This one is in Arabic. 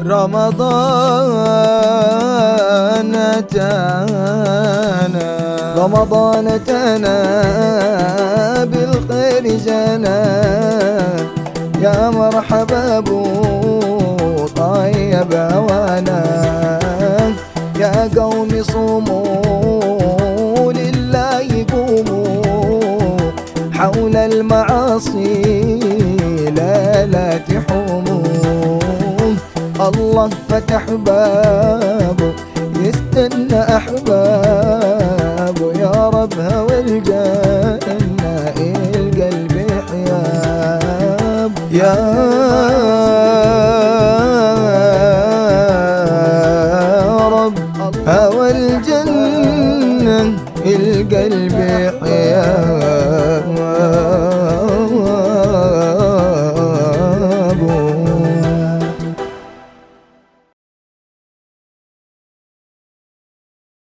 رمضان أتانا، رمضان أتانا بالخير جانا، يا مرحبا بو طيب هوانا. يا قوم صوموا لله قوموا، حول المعاصي لا تحوموا. الله فتح بابه يستنى أحبابه، يا رب هوى الجنة القلب حياب. يا رب هوى الجنة القلب